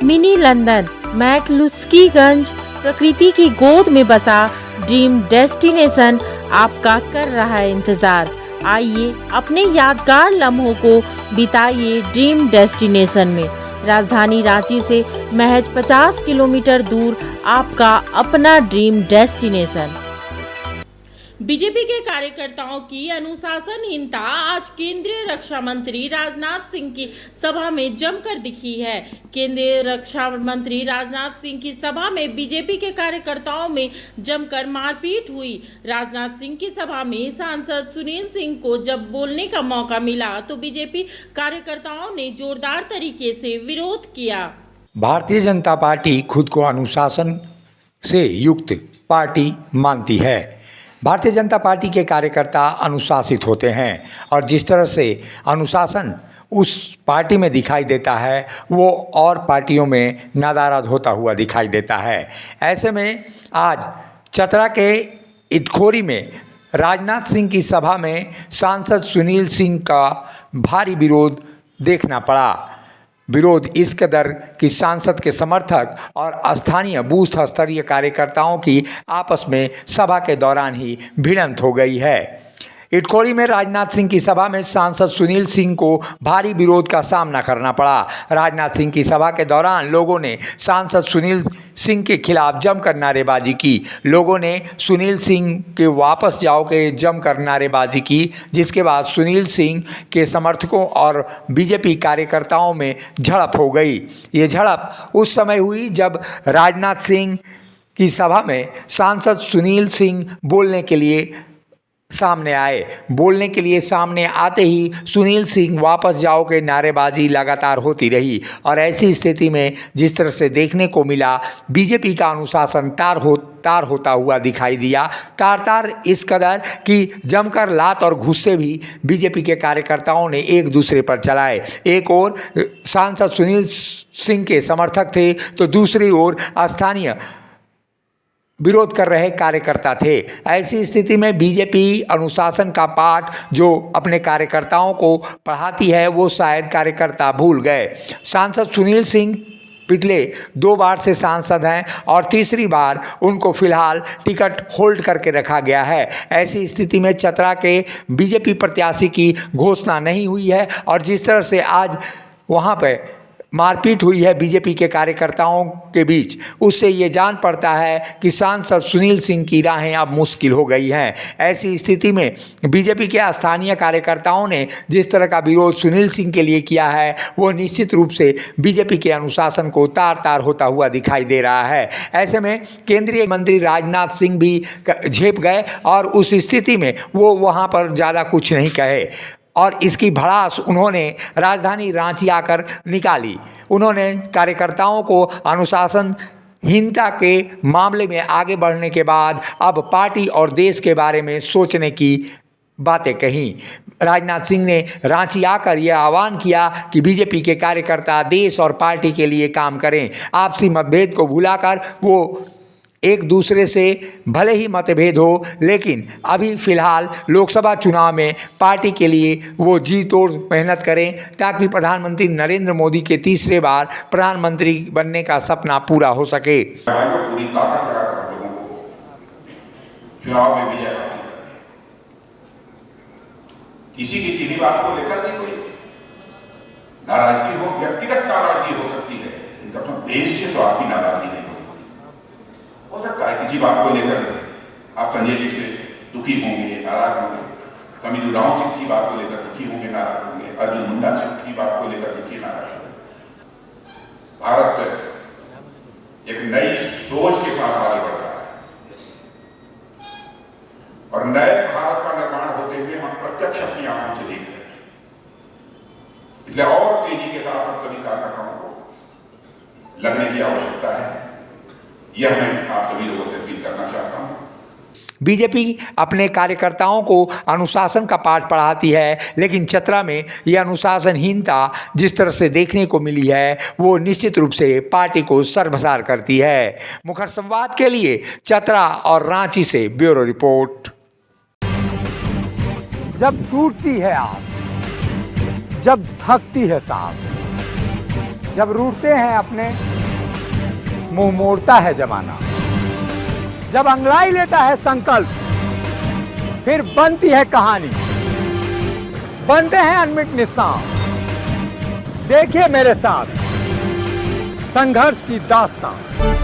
Mini London McCluskieganj प्रकृति की गोद में बसा ड्रीम डेस्टिनेशन आपका कर रहा है इंतजार। आइए अपने यादगार लम्हों को बिताइए ड्रीम डेस्टिनेशन में। राजधानी रांची से महज 50 किलोमीटर दूर आपका अपना ड्रीम डेस्टिनेशन। बीजेपी के कार्यकर्ताओं की अनुशासनहीनता आज केंद्रीय रक्षा मंत्री राजनाथ सिंह की सभा में जमकर दिखी है। केंद्रीय रक्षा मंत्री राजनाथ सिंह की सभा में बीजेपी के कार्यकर्ताओं में जमकर मारपीट हुई। राजनाथ सिंह की सभा में सांसद सुनील सिंह को जब बोलने का मौका मिला तो बीजेपी कार्यकर्ताओं ने जोरदार तरीके से विरोध किया। भारतीय जनता पार्टी खुद को अनुशासन से युक्त पार्टी मानती है। भारतीय जनता पार्टी के कार्यकर्ता अनुशासित होते हैं और जिस तरह से अनुशासन उस पार्टी में दिखाई देता है वो और पार्टियों में नदारद होता हुआ दिखाई देता है। ऐसे में आज चतरा के इटखोरी में राजनाथ सिंह की सभा में सांसद सुनील सिंह का भारी विरोध देखना पड़ा। विरोध इस कदर कि सांसद के समर्थक और स्थानीय बूथ स्तरीय कार्यकर्ताओं की आपस में सभा के दौरान ही भिड़ंत हो गई है। इटखोरी में राजनाथ सिंह की सभा में सांसद सुनील सिंह को भारी विरोध का सामना करना पड़ा। राजनाथ सिंह की सभा के दौरान लोगों ने सांसद सुनील सिंह के खिलाफ जमकर नारेबाजी की। लोगों ने सुनील सिंह के वापस जाओ के जमकर नारेबाजी की, जिसके बाद सुनील सिंह के समर्थकों और बीजेपी कार्यकर्ताओं में झड़प हो गई। ये झड़प उस समय हुई जब राजनाथ सिंह की सभा में सांसद सुनील सिंह बोलने के लिए सामने आए। बोलने के लिए सामने आते ही सुनील सिंह वापस जाओ के नारेबाजी लगातार होती रही और ऐसी स्थिति में जिस तरह से देखने को मिला बीजेपी का अनुशासन तार होता हुआ दिखाई दिया। तार इस कदर कि जमकर लात और घुस्से भी बीजेपी के कार्यकर्ताओं ने एक दूसरे पर चलाए। एक ओर सांसद सुनील सिंह के समर्थक थे तो दूसरी ओर स्थानीय विरोध कर रहे कार्यकर्ता थे। ऐसी स्थिति में बीजेपी अनुशासन का पाठ जो अपने कार्यकर्ताओं को पढ़ाती है वो शायद कार्यकर्ता भूल गए। सांसद सुनील सिंह पिछले 2 बार से सांसद हैं और तीसरी बार उनको फिलहाल टिकट होल्ड करके रखा गया है। ऐसी स्थिति में चतरा के बीजेपी प्रत्याशी की घोषणा नहीं हुई है और जिस तरह से आज वहाँ पे मारपीट हुई है बीजेपी के कार्यकर्ताओं के बीच, उससे ये जान पड़ता है कि सांसद सुनील सिंह की राहें अब मुश्किल हो गई हैं। ऐसी स्थिति में बीजेपी के स्थानीय कार्यकर्ताओं ने जिस तरह का विरोध सुनील सिंह के लिए किया है वो निश्चित रूप से बीजेपी के अनुशासन को तार होता हुआ दिखाई दे रहा है। ऐसे में केंद्रीय मंत्री राजनाथ सिंह भी झेप गए और उस स्थिति में वो वहाँ पर ज़्यादा कुछ नहीं कहे और इसकी भड़ास उन्होंने राजधानी रांची आकर निकाली। उन्होंने कार्यकर्ताओं को अनुशासनहीनता के मामले में आगे बढ़ने के बाद अब पार्टी और देश के बारे में सोचने की बातें कहीं। राजनाथ सिंह ने रांची आकर यह आह्वान किया कि बीजेपी के कार्यकर्ता देश और पार्टी के लिए काम करें। आपसी मतभेद को भुलाकर वो एक दूसरे से भले ही मतभेद हो लेकिन अभी फ़िलहाल लोकसभा चुनाव में पार्टी के लिए वो जी तोड़ मेहनत करें ताकि प्रधानमंत्री नरेंद्र मोदी के तीसरे बार प्रधानमंत्री बनने का सपना पूरा हो सके। पूरी ताकत लगाकर लोगों को चुनाव में विजय हासिल करनी। किसी की किसी बात को लेकर नहीं कोई नाराजगी हो, व्यक्तिगत नाराजगी हो सकती है, लेकिन देश से तो आपकी नाराजगी नहीं हो सकता है। किसी बात को लेकर आप संजय जी से दुखी होंगे, नाराज होंगे, समीर उरांव से किसी बात को लेकर दुखी होंगे, नाराज होंगे, अर्जुन मुंडा से किसी बात को लेकर दुखी नाराज होंगे। भारत एक नई सोच के साथ आगे बढ़ रहा है और नए भारत का निर्माण होते हुए हम प्रत्यक्ष अपनी आंखों से देख रहे हैं। इसलिए और तेजी के साथ हम सभी कार्यकर्ताओं को लगने की आवश्यकता है। यह मैं आप सभी लोगों से अपील करना चाहता हूँ। बीजेपी अपने कार्यकर्ताओं को अनुशासन का पाठ पढ़ाती है लेकिन चतरा में यह अनुशासनहीनता जिस तरह से देखने को मिली है वो निश्चित रूप से पार्टी को शर्मसार करती है। मुखर संवाद के लिए चतरा और रांची से ब्यूरो रिपोर्ट। जब टूटती है आस, जब थकती है सांस, जब रूठते हैं अपने, मुंह मोड़ता है जमाना। जब अंगड़ाई लेता है संकल्प, फिर बनती है कहानी, बनते हैं अनमिट निशान। देखिए मेरे साथ संघर्ष की दास्तां।